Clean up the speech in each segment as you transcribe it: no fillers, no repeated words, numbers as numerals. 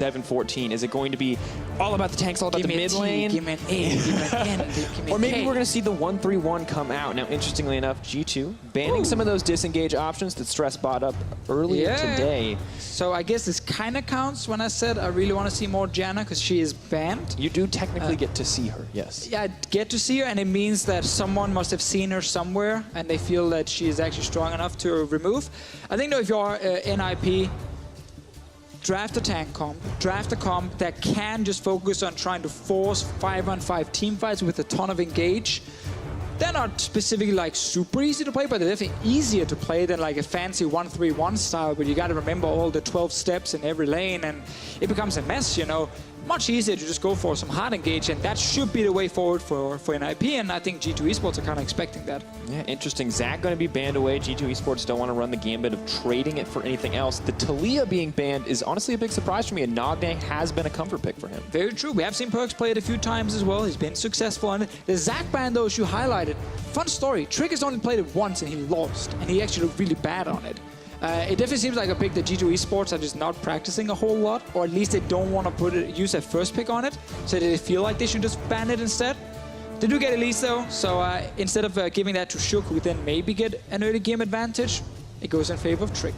7-14? Is it going to be all about the tanks, all about the mid lane? Give me an A, give me an N, give me Or maybe K. we're going to see the 1-3-1 come out. Now, interestingly enough, G2 banning some of those disengage options that Stress bought up earlier today. So I guess this kind of counts when I said I really want to see more Janna because she is banned. You do technically get to see her, yes. Yeah, I get to see her, and it means that someone must have seen her somewhere, and they feel that she is actually strong enough to remove. I think, though, if you're NIP, draft a tank comp, draft a comp that can just focus on trying to force 5-on-5 team fights with a ton of engage. They're not specifically like super easy to play, but they're definitely easier to play than like a fancy 1-3-1 style, but you got to remember all the 12 steps in every lane, and it becomes a mess, you know. Much easier to just go for some hard engage, and that should be the way forward for NIP, and I think G2 Esports are kind of expecting that. Yeah, interesting. Zach going to be banned away. G2 Esports don't want to run the gambit of trading it for anything else. The Taliyah being banned is honestly a big surprise for me, and Nagne has been a comfort pick for him. Very true. We have seen Perkz play it a few times as well. He's been successful on it. The Zach ban, though, as you highlighted, fun story. Trick has only played it once, and he lost, and he actually looked really bad on it. It definitely seems like a pick that G2 Esports are just not practicing a whole lot, or at least they don't want to use their first pick on it, so they feel like they should just ban it instead. They do get Elise though, so instead of giving that to Shook, who then maybe get an early game advantage, it goes in favor of Trick.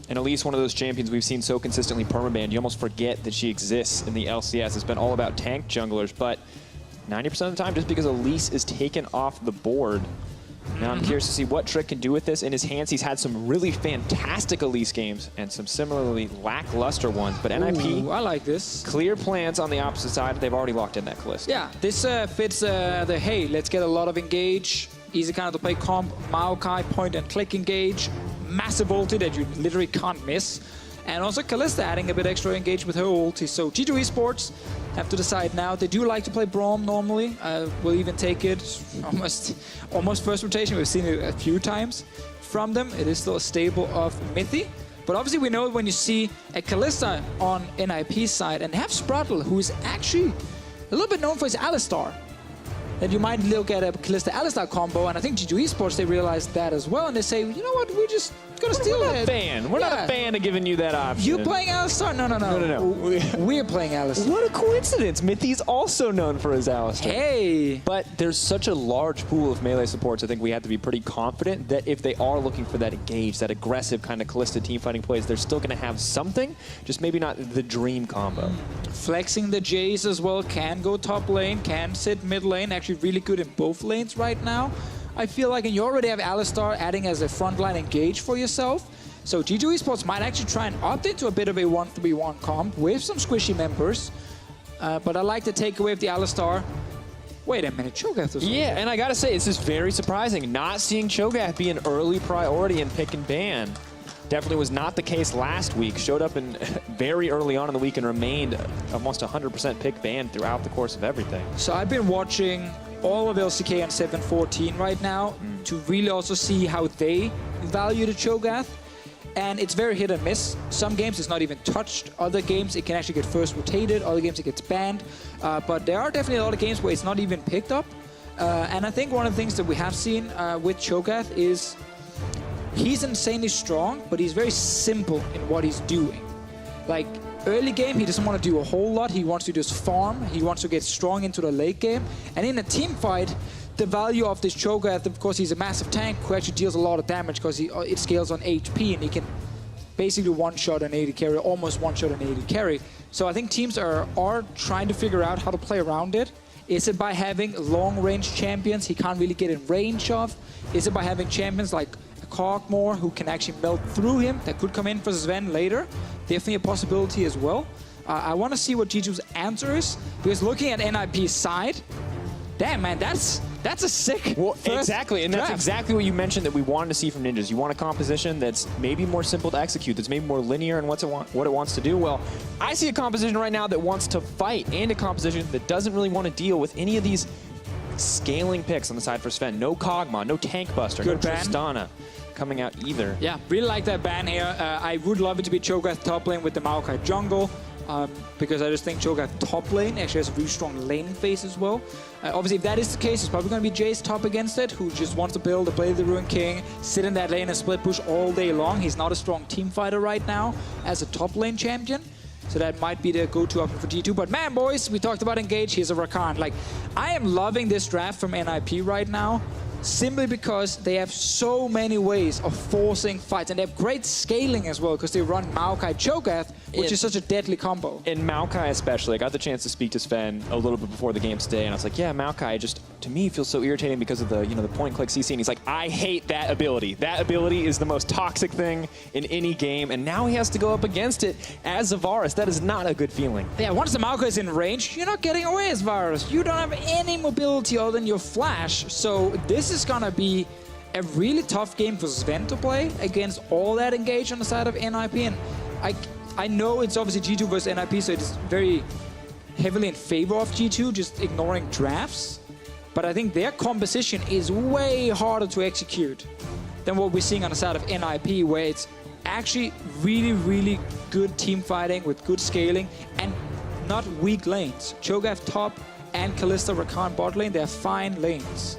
And Elise, one of those champions we've seen so consistently permabanned, you almost forget that she exists in the LCS. It's been all about tank junglers, but 90% of the time, just because Elise is taken off the board. Now I'm curious to see what Trick can do with this in his hands. He's had some really fantastic Elise games and some similarly lackluster ones, but NIP, I like this. Clear plans on the opposite side. They've already locked in that Kalista. Yeah, this fits the, hey, let's get a lot of engage, easy kind of to play comp, Maokai point and click engage, massive ulti that you literally can't miss. And also Kalista adding a bit extra engage with her ulti. So G2 Esports have to decide now. They do like to play Braum normally. We'll even take it almost first rotation. We've seen it a few times from them. It is still a stable of Mythi. But obviously we know when you see a Kalista on NIP's side and have Spruttle, who is actually a little bit known for his Alistar, that you might look at a Kalista-Alistar combo, and I think G2 Esports, they realize that as well, and they say, you know what, we're just gonna steal We're it. not a fan. We're not a fan of giving you that option. You playing Alistar? No. We're playing Alistar. What a coincidence. Mythi's also known for his Alistar. Hey! But there's such a large pool of melee supports, I think we have to be pretty confident that if they are looking for that engage, that aggressive kind of Kalista team fighting plays, they're still going to have something, just maybe not the dream combo. Flexing the Jays as well, can go top lane, can sit mid lane, actually really good in both lanes right now. I feel like, and you already have Alistar adding as a frontline engage for yourself. So G2 Esports might actually try and opt into a bit of a 1-3-1 comp with some squishy members. But I like the takeaway of the Alistar. Wait a minute, Cho'Gath is Yeah, and I gotta say, it's just very surprising not seeing Cho'Gath be an early priority in pick and ban. Definitely was not the case last week. Showed up in very early on in the week and remained almost 100% pick ban throughout the course of everything. So I've been watching all of LCK on 7-14 right now to really also see how they value the Cho'Gath. And it's very hit and miss. Some games it's not even touched. Other games it can actually get first rotated. Other games it gets banned. But there are definitely a lot of games where it's not even picked up. And I think one of the things that we have seen with Cho'Gath is he's insanely strong, but he's very simple in what he's doing. Like, early game, he doesn't want to do a whole lot. He wants to just farm. He wants to get strong into the late game. And in a team fight, the value of this Cho'Gath, of course, he's a massive tank who actually deals a lot of damage because it scales on HP, and he can basically one-shot an AD carry, almost one-shot an AD carry. So I think teams are trying to figure out how to play around it. Is it by having long-range champions he can't really get in range of? Is it by having champions like Cogmore who can actually melt through him that could come in for Sven later? Definitely a possibility as well. I want to see what G2's answer is, because looking at NIP's side, damn man, that's a sick exactly, and draft. that's exactly what you mentioned that we wanted to see from Ninjas. You want a composition that's maybe more simple to execute, that's maybe more linear in what it wants to do. Well, I see a composition right now that wants to fight, and a composition that doesn't really want to deal with any of these scaling picks on the side for Sven. No Kog'Maw, no Tank Buster, no Tristana coming out either. Yeah, really like that ban here. I would love it to be Cho'Gath top lane with the Maokai jungle, because I just think Cho'Gath top lane actually has a really strong lane phase as well. Obviously, if that is the case, it's probably going to be Jace top against it, who just wants to build, to play the Ruined King, sit in that lane and split push all day long. He's not a strong team fighter right now as a top lane champion. So that might be the go-to option for G2. But man, boys, we talked about Engage. Here's a Rakan. Like, I am loving this draft from NIP right now, simply because they have so many ways of forcing fights. And they have great scaling as well, because they run Maokai Cho'Gath, which is such a deadly combo. In Maokai especially, I got the chance to speak to Sven a little bit before the game today, and I was like, yeah, Maokai just, to me, feels so irritating because of the, the point-click CC. And he's like, I hate that ability. That ability is the most toxic thing in any game, and now he has to go up against it as Zavaris. That is not a good feeling. Yeah, once the Maokai is in range, you're not getting away as Zavaris. You don't have any mobility other than your flash. So this is gonna be a really tough game for Sven to play against all that Engage on the side of NIP. And I know it's obviously G2 versus NIP, so it's very heavily in favor of G2, just ignoring drafts. But I think their composition is way harder to execute than what we're seeing on the side of NIP, where it's actually really, really good team fighting with good scaling and not weak lanes. Cho'Gath top and Kalista Rakan bot lane, they're fine lanes.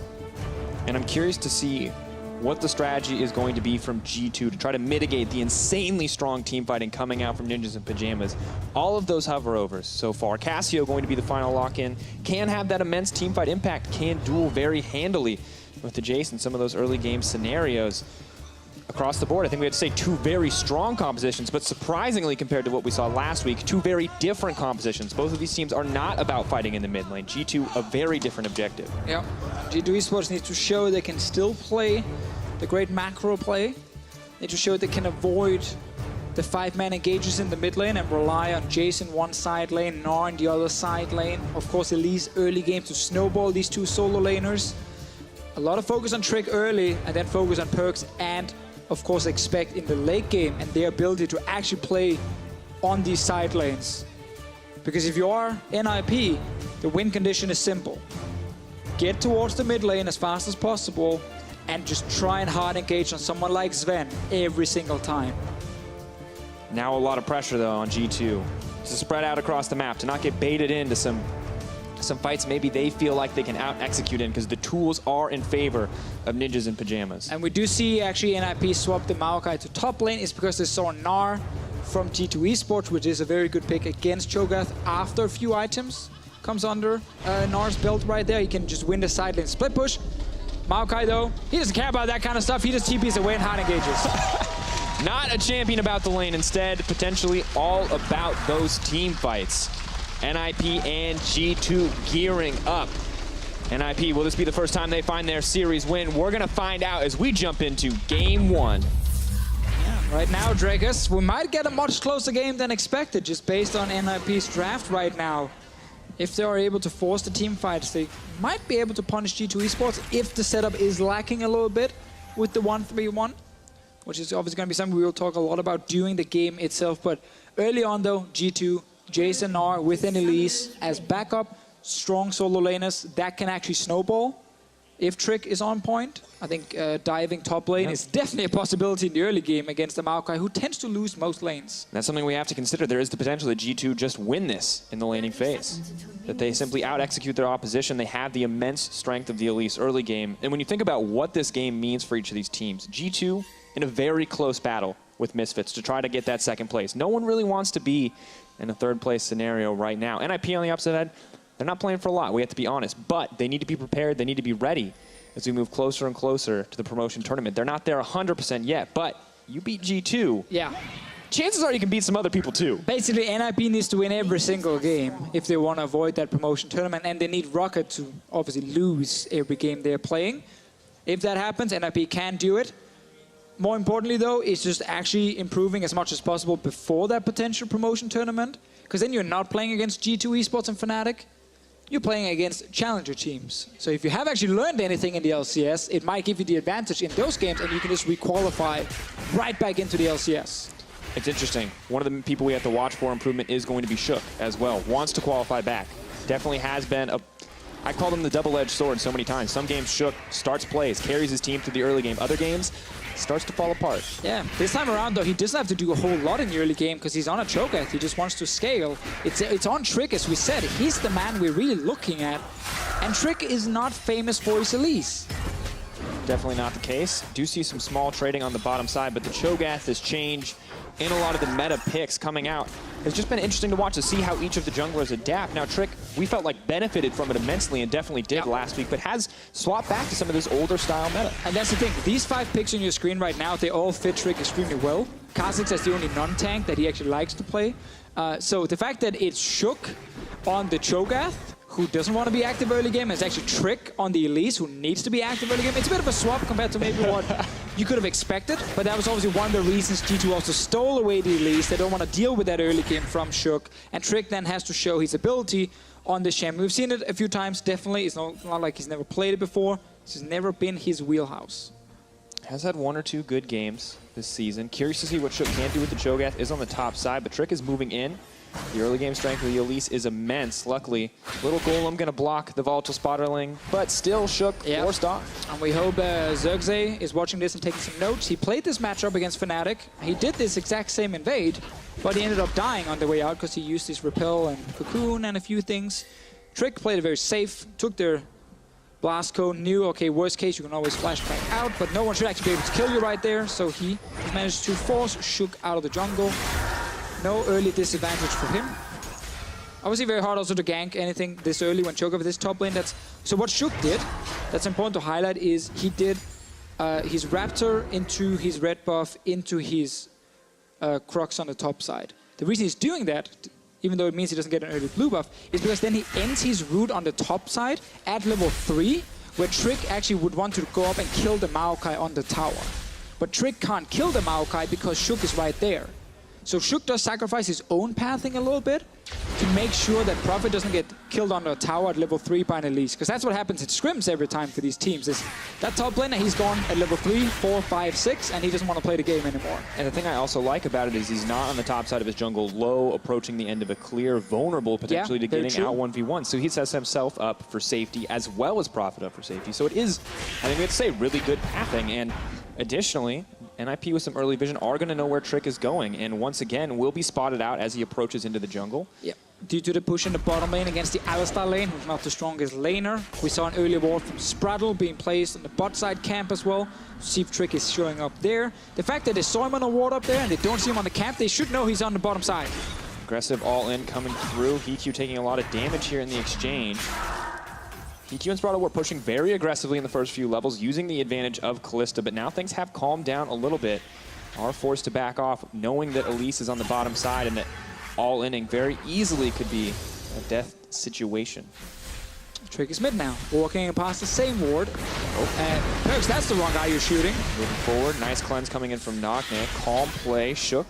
And I'm curious to see what the strategy is going to be from G2 to try to mitigate the insanely strong team fighting coming out from Ninjas in Pyjamas. All of those hover-overs so far. Cassio going to be the final lock-in. Can have that immense team fight impact. Can duel very handily with the Jace in some of those early game scenarios. Across the board, I think we had to say two very strong compositions, but surprisingly, compared to what we saw last week, two very different compositions. Both of these teams are not about fighting in the mid lane. G2, a very different objective. Yeah, G2 eSports needs to show they can still play the great macro play. They need to show they can avoid the 5-man engages in the mid lane and rely on Jace in one side lane, Gnar in the other side lane. Of course, Elise early game to snowball these two solo laners. A lot of focus on Trick early, and then focus on Perks, and of course expect in the late game and their ability to actually play on these side lanes. Because if you are NIP, the win condition is simple. Get towards the mid lane as fast as possible and just try and hard engage on someone like Sven every single time. Now a lot of pressure though on G2 to spread out across the map, to not get baited into some fights maybe they feel like they can out-execute in, because the tools are in favor of Ninjas in Pyjamas. And we do see actually NIP swap the Maokai to top lane. It's because they saw Gnar from G2 eSports, which is a very good pick against Cho'Gath after a few items comes under Gnar's belt right there. He can just win the side lane split push. Maokai though, he doesn't care about that kind of stuff. He just TPs away and hard engages. Not a champion about the lane, instead potentially all about those team fights. NIP and G2 gearing up. NIP, will this be the first time they find their series win? We're going to find out as we jump into Game 1. Yeah, right now, Dragus, we might get a much closer game than expected, just based on NIP's draft right now. If they are able to force the team fights, they might be able to punish G2 eSports if the setup is lacking a little bit with the 1-3-1, which is obviously going to be something we will talk a lot about during the game itself. But early on, though, G2, Jason Gnar with an Elise as backup, strong solo laners that can actually snowball if Trick is on point. I think diving top lane is definitely a possibility in the early game against the Maokai, who tends to lose most lanes. That's something we have to consider. There is the potential that G2 just win this in the laning phase, that they simply out-execute their opposition. They have the immense strength of the Elise early game. And when you think about what this game means for each of these teams, G2 in a very close battle with Misfits to try to get that second place. No one really wants to be in a third place scenario right now. NIP on the upside head, they're not playing for a lot, we have to be honest, but they need to be prepared, they need to be ready as we move closer and closer to the promotion tournament. They're not there 100% yet, but you beat G2. Yeah. Chances are you can beat some other people too. Basically, NIP needs to win every single game if they want to avoid that promotion tournament, and they need Rocket to obviously lose every game they're playing. If that happens, NIP can do it. More importantly, though, is just actually improving as much as possible before that potential promotion tournament, because then you're not playing against G2 eSports and Fnatic. You're playing against challenger teams. So if you have actually learned anything in the LCS, it might give you the advantage in those games, and you can just re-qualify right back into the LCS. It's interesting. One of the people we have to watch for improvement is going to be Shook as well. Wants to qualify back. Definitely has been a... I called him the double-edged sword so many times. Some games Shook starts plays, carries his team through the early game. Other games starts to fall apart. Yeah, this time around though, he doesn't have to do a whole lot in the early game because he's on a Cho'Gath. He just wants to scale. It's on Trick, as we said. He's the man we're really looking at. And Trick is not famous for his Elise. Definitely not the case. Do see some small trading on the bottom side, but the Cho'Gath has changed in a lot of the meta picks coming out has just been interesting to watch to see how each of the junglers adapt. Now, Trick, we felt like benefited from it immensely and definitely did last week, but has swapped back to some of this older style meta. And that's the thing. These 5 picks on your screen right now, they all fit Trick extremely well. Kha'Zix is the only non-tank that he actually likes to play. So the fact that it's Shook on the Cho'Gath, who doesn't want to be active early game, is actually Trick on the Elise, who needs to be active early game. It's a bit of a swap compared to maybe what you could have expected, but that was obviously one of the reasons G2 also stole away the Elise. They don't want to deal with that early game from Shook, and Trick then has to show his ability on the champion. We've seen it a few times, definitely. It's not like he's never played it before. This has never been his wheelhouse. Has had 1 or 2 good games this season. Curious to see what Shook can do with the Cho'Gath. Is on the top side, but Trick is moving in. The early game strength of the Elise is immense. Luckily, little Golem going to block the Volatile Spotterling, but still Shook forced off. And we hope Zergze is watching this and taking some notes. He played this matchup against Fnatic. He did this exact same invade, but he ended up dying on the way out because he used his Repel and Cocoon and a few things. Trick played it very safe, took their Blast Cone, knew, okay, worst case, you can always flash back out, but no one should actually be able to kill you right there, so he managed to force Shook out of the jungle. No early disadvantage for him. Obviously very hard also to gank anything this early when Cho'Gath with this top lane. So what Shook did, that's important to highlight, is he did his Raptor into his red buff into his Crux on the top side. The reason he's doing that, even though it means he doesn't get an early blue buff, is because then he ends his root on the top side at level 3, where Trick actually would want to go up and kill the Maokai on the tower. But Trick can't kill the Maokai because Shook is right there. So Shook does sacrifice his own pathing a little bit to make sure that Prophet doesn't get killed on the tower at level 3 by an Elise. Because that's what happens in scrims every time for these teams. Is that top laner, he's gone at level 3, 4, 5, 6, and he doesn't want to play the game anymore. And the thing I also like about it is he's not on the top side of his jungle low, approaching the end of a clear, vulnerable potentially to getting out 1v1. So he sets himself up for safety as well as Prophet up for safety. So it is, I think we have to say, really good pathing. And additionally, NIP with some early vision are going to know where Trick is going, and once again will be spotted out as he approaches into the jungle. Yep. Due to the push in the bottom lane against the Alistar lane, who's not the strongest laner. We saw an early ward from Spraddle being placed on the bot side camp as well. See if Trick is showing up there. The fact that they saw him on a ward up there and they don't see him on the camp, they should know he's on the bottom side. Aggressive all-in coming through. Hikyu taking a lot of damage here in the exchange. Hikyu and Spraddle were pushing very aggressively in the first few levels, using the advantage of Kalista, but now things have calmed down a little bit. Are forced to back off, knowing that Elise is on the bottom side and that all-inning very easily could be a death situation. Trick is mid now, walking past the same ward. Perks, that's the wrong guy you're shooting. Moving forward, nice cleanse coming in from Nocne. Calm play, Shook.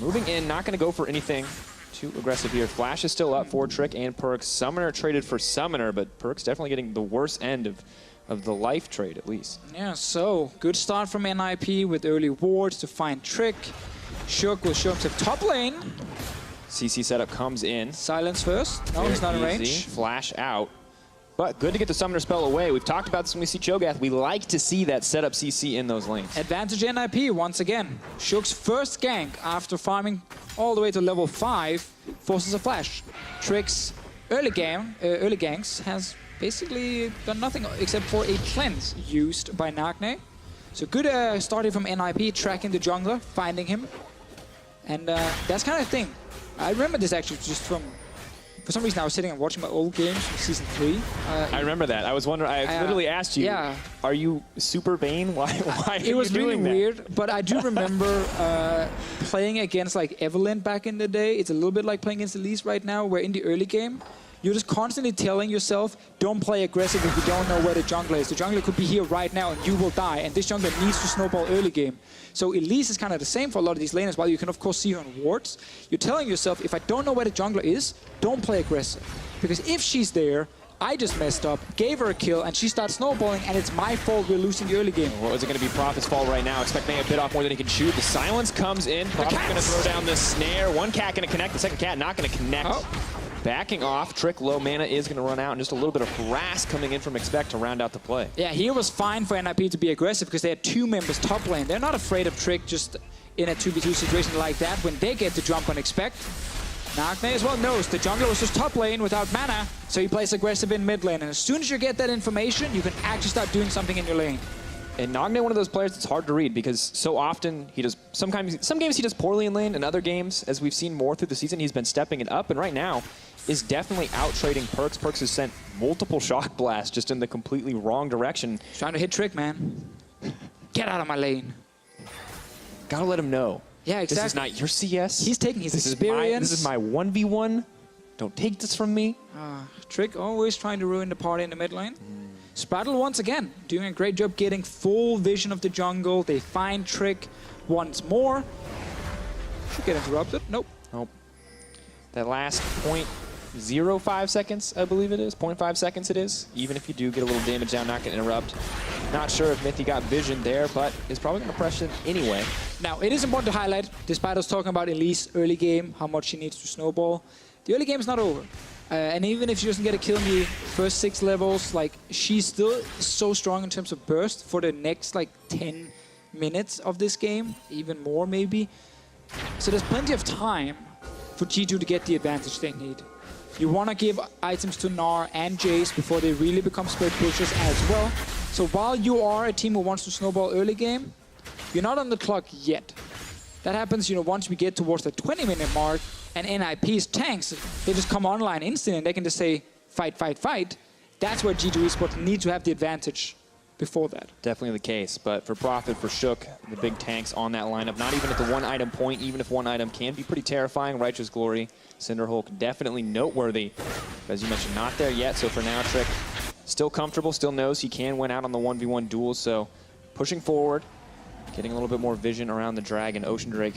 Moving in, not going to go for anything too aggressive here. Flash is still up for Trick and Perks. Summoner traded for Summoner, but Perks definitely getting the worst end of the life trade, at least. Yeah, so good start from NIP with early wards to find Trick. Shook will show himself top lane. CC setup comes in. Silence first. No, he's not in range. Flash out. But good to get the Summoner spell away. We've talked about this when we see Cho'Gath. We like to see that setup CC in those lanes. Advantage NIP once again. Shook's first gank after farming all the way to level 5 forces a flash. Trick's early ganks has basically done nothing except for a cleanse used by Nocne. So good starting from NIP, tracking the jungler, finding him. And that's kind of thing. I remember this actually just from... For some reason, I was sitting and watching my old games from Season 3. I remember that. I was wondering, I literally asked you, are you super vain? Why are you doing that? It was really weird, but I do remember playing against like Evelyn back in the day. It's a little bit like playing against Elise right now, where in the early game, you're just constantly telling yourself, don't play aggressive if you don't know where the jungler is. The jungler could be here right now and you will die, and this jungler needs to snowball early game. So Elise is kind of the same for a lot of these laners. While you can of course see her on wards, you're telling yourself, if I don't know where the jungler is, don't play aggressive. Because if she's there, I just messed up, gave her a kill, and she starts snowballing, and it's my fault we're losing the early game. What is it going to be Prophet's fault right now? Expect maybe a bit off more than he can shoot. The silence comes in. Prophet's going to throw down the snare. One cat going to connect. The second cat not going to connect. Backing off. Trick low mana is going to run out, and just a little bit of harass coming in from Expect to round out the play. Yeah, here was fine for NIP to be aggressive because they had 2 members top lane. They're not afraid of Trick just in a 2v2 situation like that when they get the jump on Expect. Nocne as well knows the jungler was just top lane without mana, so he plays aggressive in mid lane. And as soon as you get that information, you can actually start doing something in your lane. And Nagne, one of those players that's hard to read because so often he does, some games he does poorly in lane, and other games, as we've seen more through the season, he's been stepping it up, and right now is definitely out-trading Perkz. Perkz has sent multiple shock blasts just in the completely wrong direction. Trying to hit Trick, man. Get out of my lane. Gotta let him know. Yeah, exactly. This is not your CS. He's taking his experience. This is my 1v1. Don't take this from me. Trick always trying to ruin the party in the mid lane. Spraddle once again doing a great job getting full vision of the jungle. They find Trick once more. Should get interrupted. Nope. Nope. That last 0.05 seconds, I believe it is. 0.5 seconds it is. Even if you do get a little damage down, not going to interrupt. Not sure if Mithy got vision there, but is probably going to press it anyway. Now, it is important to highlight, despite us talking about Elise early game, how much she needs to snowball, the early game is not over. And even if she doesn't get a kill in the first 6 levels, like, she's still so strong in terms of burst for the next, like, 10 minutes of this game, even more maybe. So there's plenty of time for G2 to get the advantage they need. You want to give items to Gnar and Jace before they really become spread pushers as well. So while you are a team who wants to snowball early game, you're not on the clock yet. That happens, you know, once we get towards the 20-minute mark, and NIP's tanks, they just come online instantly and they can just say, fight, fight, fight. That's where G2 eSports need to have the advantage before that. Definitely the case, but for Prophet, for Shook, the big tanks on that lineup, not even at the 1 item point, even if 1 item can be pretty terrifying. Righteous Glory, Cinderhulk, definitely noteworthy. As you mentioned, not there yet, so for now, Trick still comfortable, still knows he can win out on the 1v1 duels, so pushing forward, getting a little bit more vision around the Dragon. Ocean Drake,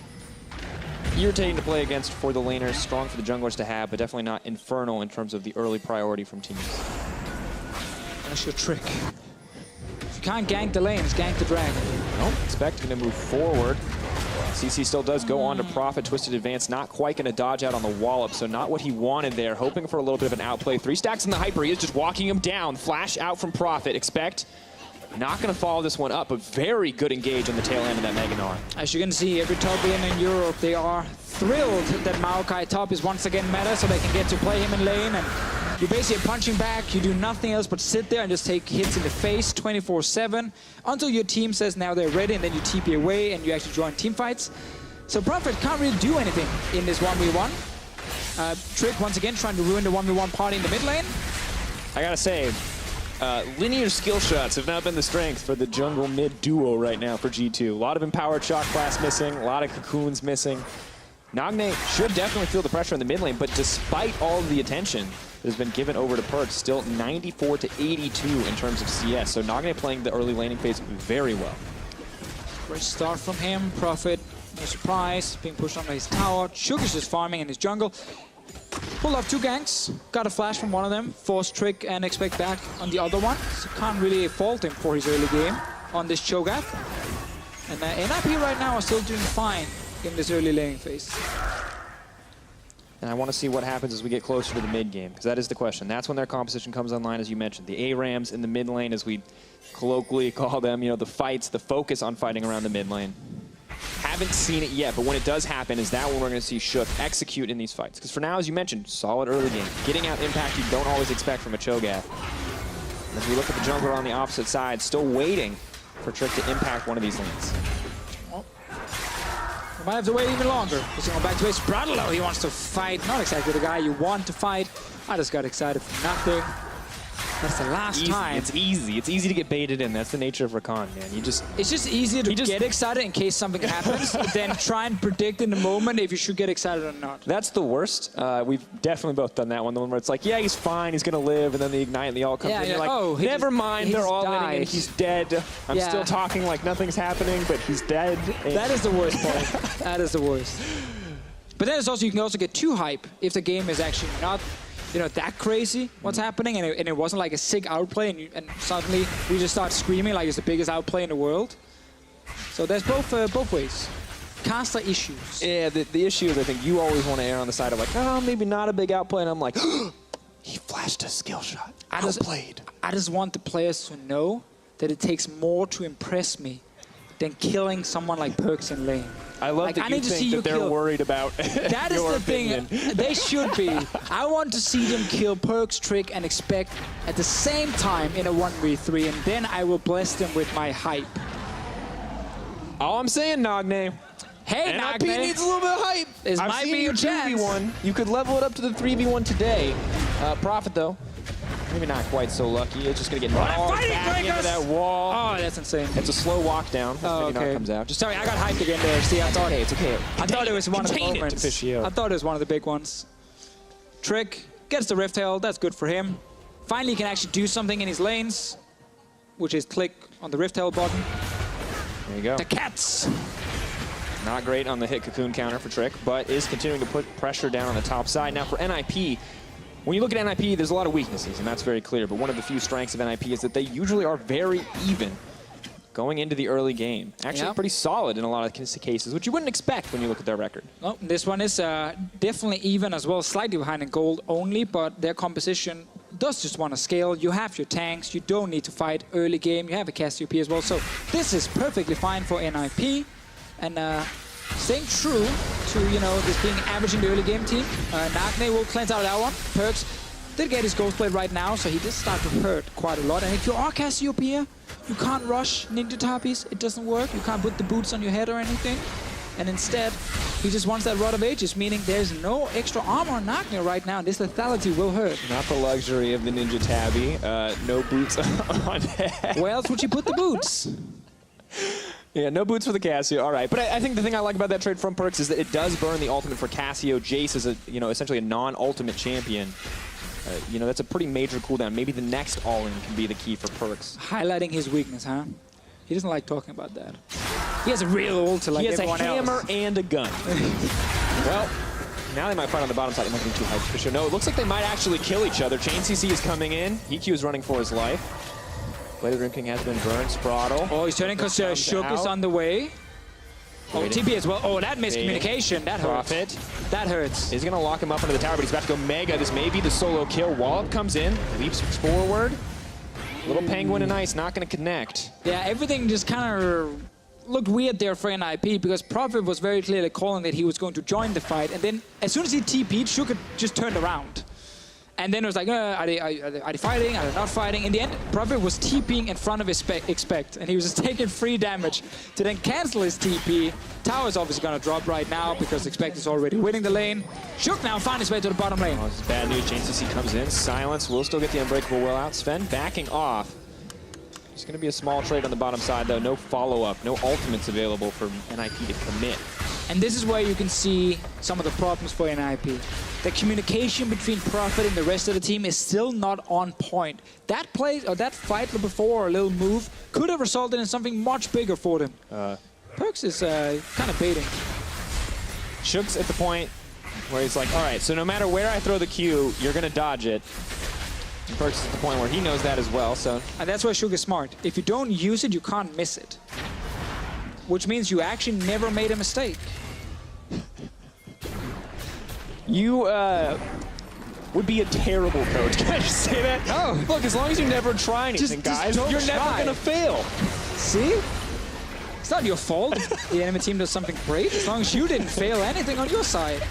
irritating to play against for the laners, strong for the junglers to have, but definitely not infernal in terms of the early priority from teams. That's your Trick. If you can't gank the lanes, gank the Dragon. Nope, expect going to move forward. CC still does go on to Prophet, twisted advance, not quite going to dodge out on the wallop, so not what he wanted there, hoping for a little bit of an outplay. 3 stacks in the Hyper, he is just walking him down. Flash out from Prophet, expect. Not going to follow this one up, but very good engage on the tail end of that Mega Gnar. As you can see, every top lane in Europe, they are thrilled that Maokai top is once again meta, so they can get to play him in lane. And you're basically punching back, you do nothing else but sit there and just take hits in the face 24/7 until your team says now they're ready, and then you TP away and you actually join team fights. So Prophet can't really do anything in this 1v1. Trick once again trying to ruin the 1v1 party in the mid lane. I gotta say, linear skill shots have not been the strength for the jungle mid duo right now for G2. A lot of empowered shock blast missing, a lot of cocoons missing. Nagne should definitely feel the pressure in the mid lane, but despite all of the attention that has been given over to Perkz, still 94 to 82 in terms of CS. So Nagne playing the early laning phase very well. Great start from him. Prophet, no surprise, being pushed onto his tower. Shook is just farming in his jungle. Pulled off 2 ganks, got a flash from one of them, forced Trick and expect back on the other one. So can't really fault him for his early game on this Cho'Gath. And NIP right now are still doing fine in this early laning phase. And I want to see what happens as we get closer to the mid game, because that is the question. That's when their composition comes online, as you mentioned. The ARAMs in the mid lane, as we colloquially call them, you know, the fights, the focus on fighting around the mid lane. Haven't seen it yet, but when it does happen, is that when we're going to see Shook execute in these fights? Because for now, as you mentioned, solid early game. Getting out impact you don't always expect from a Cho'Gath. As we look at the jungler on the opposite side, still waiting for Trick to impact one of these lanes. Might have to wait even longer. He's going back to his Spraddle. He wants to fight. Not exactly the guy you want to fight. I just got excited for nothing. That's the last time. It's easy. It's easy to get baited in. That's the nature of Rakan, man. It's just easier to get excited in case something happens than try and predict in the moment if you should get excited or not. That's the worst. We've definitely both done that one. The one where it's like, yeah, he's fine. He's going to live. And then the Ignite and the ult comes in. You're like, oh, never mind. They're all in and he's dead. I'm still talking like nothing's happening, but he's dead. That is the worst part. That is the worst. But then it's also, you can also get too hype if the game is actually not, you know, that crazy what's happening, and it wasn't like a sick outplay, and suddenly we just start screaming like it's the biggest outplay in the world. So there's both ways. Caster issues. Yeah, the issue is I think you always want to err on the side of like, oh, maybe not a big outplay, and I'm like, he flashed a skill shot. Outplayed. I just want the players to know that it takes more to impress me than killing someone like Perkz in lane. I love like, that I you need to see think you that they're kill. worried about That is your the opinion. thing. They should be. I want to see them kill Perks, Trick, and Expect at the same time in a 1v3, and then I will bless them with my hype. All I'm saying, Nagne, Hey, NIP Nagne. needs a little bit of hype. This I've might seen be you your chance. 2v1. You could level it up to the 3v1 today. Profit, though. Maybe not quite so lucky. It's just going to get knocked back into that wall. Oh, that's insane. It's a slow walk down. Oh, maybe okay. not comes out. Just sorry, I got hyped again there. See, I thought Okay, it's okay. I thought it was one of the Contain it, moments. Officio. I thought it was one of the big ones. Trick gets the Rift Herald. That's good for him. Finally, he can actually do something in his lanes, which is click on the Rift Herald button. There you go. The cats. Not great on the hit cocoon counter for Trick, but is continuing to put pressure down on the top side. Now for NIP, when you look at NIP, there's a lot of weaknesses, and that's very clear. But one of the few strengths of NIP is that they usually are very even going into the early game. Actually, pretty solid in a lot of cases, which you wouldn't expect when you look at their record. Oh, this one is definitely even as well, slightly behind in gold only, but their composition does just want to scale. You have your tanks. You don't need to fight early game. You have a Cassiopeia as well. So this is perfectly fine for NIP. And staying true to, you know, this being average in the early game team. Nagne will cleanse out that one. Perks did get his Ghost Blade right now, so he did start to hurt quite a lot. And if you are Cassiopeia, you can't rush Ninja Tapis. It doesn't work. You can't put the boots on your head or anything. And instead, he just wants that Rod of Ages, meaning there's no extra armor on Nagne right now. And this lethality will hurt. Not the luxury of the Ninja Tabby. No boots on head. Where else would you put the boots? Yeah, no boots for the Cassio. All right, but I think the thing I like about that trade from Perks is that it does burn the ultimate for Cassio. Jace is a, you know, essentially a non-ultimate champion. You know, that's a pretty major cooldown. Maybe the next all-in can be the key for Perks. Highlighting his weakness, huh? He doesn't like talking about that. He has a real ult like everyone else. He has a hammer and a gun. Well, now they might fight on the bottom side. It might be too hyped for sure. No, it looks like they might actually kill each other. Chain CC is coming in. EQ is running for his life. Blade of the Rim King has been burned. Spraddle. Oh, he's turning because Shook is on the way. Oh, TP as well. Oh, that miscommunication. That hurts. Profit. That hurts. He's going to lock him up under the tower, but he's about to go Mega. This may be the solo kill. Wallop comes in, leaps forward. Little Penguin and Ice not going to connect. Yeah, everything just kind of looked weird there for NIP because Prophet was very clearly calling that he was going to join the fight. And then as soon as he TP'd, Shook just turned around. And then it was like, are they fighting? Are they not fighting? In the end, Prophet was TPing in front of Expect, and he was just taking free damage to then cancel his TP. Tower's obviously going to drop right now because Expect is already winning the lane. Shook now found his way to the bottom lane. Oh, this is bad news. Chain CC comes in. Silence will still get the Unbreakable Will out. Sven backing off. It's going to be a small trade on the bottom side, though. No follow-up, no ultimates available for NIP to commit. And this is where you can see some of the problems for NIP. The communication between Prophet and the rest of the team is still not on point. That play or that fight before, or a little move, could have resulted in something much bigger for them. Perks is kind of baiting. Shook's at the point where he's like, all right, so no matter where I throw the Q, you're going to dodge it. And Perks is at the point where he knows that as well, so... And that's why Shook is smart. If you don't use it, you can't miss it. Which means you actually never made a mistake. You would be a terrible coach. Can I just say that? No. Look, as long as you never try anything, guys, don't you're try. never going to fail. See? It's not your fault if the enemy team does something great, as long as you didn't fail anything on your side.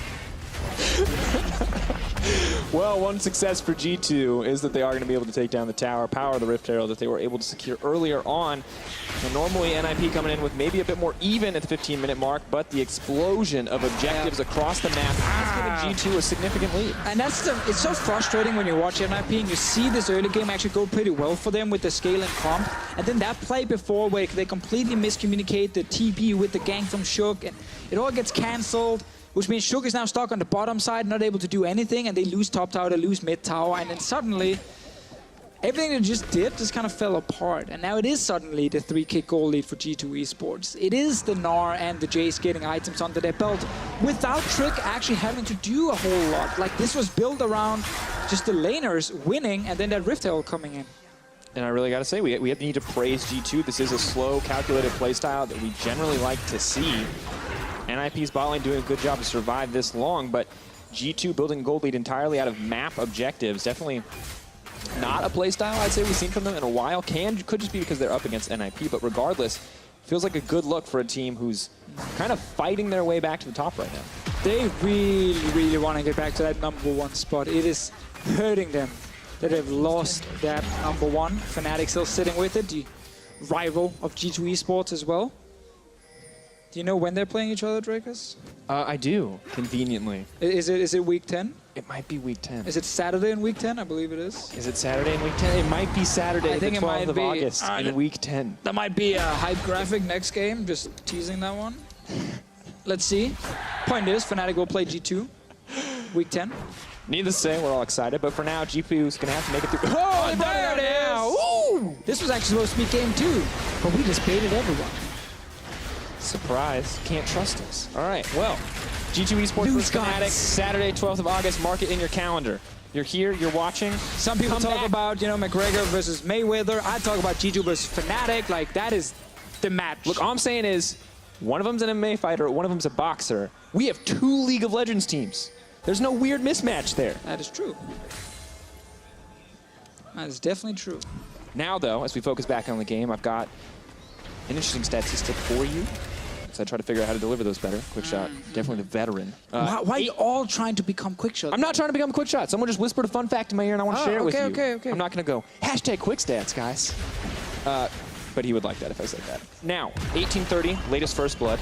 Well, one success for G2 is that they are going to be able to take down the tower, power the Rift Herald that they were able to secure earlier on. And normally, NIP coming in with maybe a bit more even at the 15-minute mark, but the explosion of objectives across the map has given G2 a significant lead. And it's so frustrating when you watch NIP and you see this early game actually go pretty well for them with the scale and comp. And then that play before where they completely miscommunicate the TP with the gank from Shook, and it all gets cancelled. Which means Shook is now stuck on the bottom side, not able to do anything, and they lose top tower, they lose mid tower, and then suddenly, everything they just did just kind of fell apart. And now it is suddenly the 3-kick goal lead for G2 eSports. It is the Gnar and the Jace getting items under their belt without Trick actually having to do a whole lot. Like, this was built around just the laners winning, and then that Rift Herald coming in. And I really got to say, we need to praise G2. This is a slow, calculated playstyle that we generally like to see. NIP's bot lane doing a good job to survive this long, but G2 building a gold lead entirely out of map objectives. Definitely not a playstyle I'd say we've seen from them in a while. Could just be because they're up against NIP, but regardless, Feels like a good look for a team who's kind of fighting their way back to the top right now. They really, really want to get back to that #1 spot. It is hurting them that they've lost that #1. Fnatic still sitting with it, the rival of G2 eSports as well. Do you know when they're playing each other, Drakus? I do, conveniently. Is it week 10? It might be week 10. Is it Saturday in week 10? I believe it is. Is it Saturday in week 10? It might be Saturday, I think the it 12th might of be. August in week 10. That might be a hype graphic next game, just teasing that one. Let's see. Point is, Fnatic will play G2 week 10. Needless to say, we're all excited, but for now, GPU's going to have to make it through. Oh, there it is! Ooh! This was actually supposed to be game 2, but we just baited everyone. Surprise. Can't trust us. All right, well, G2 eSports News versus Fnatic, Saturday, 12th of August. Mark it in your calendar. You're here, you're watching. Some people talk about, you know, McGregor versus Mayweather. I talk about G2 versus Fnatic. Like, that is the match. Look, all I'm saying is, one of them's an MMA fighter, one of them's a boxer. We have 2 League of Legends teams. There's no weird mismatch there. That is true. That is definitely true. Now, though, as we focus back on the game, I've got an interesting statistic for you. So I try to figure out how to deliver those better. Quick shot, definitely the veteran. Why are you all trying to become quick shot? I'm not trying to become a quick shot. Someone just whispered a fun fact in my ear and I want to share it with you. Okay. I'm not going to go, hashtag quick stats, guys. But he would like that if I said that. Now, 1830, latest First Blood.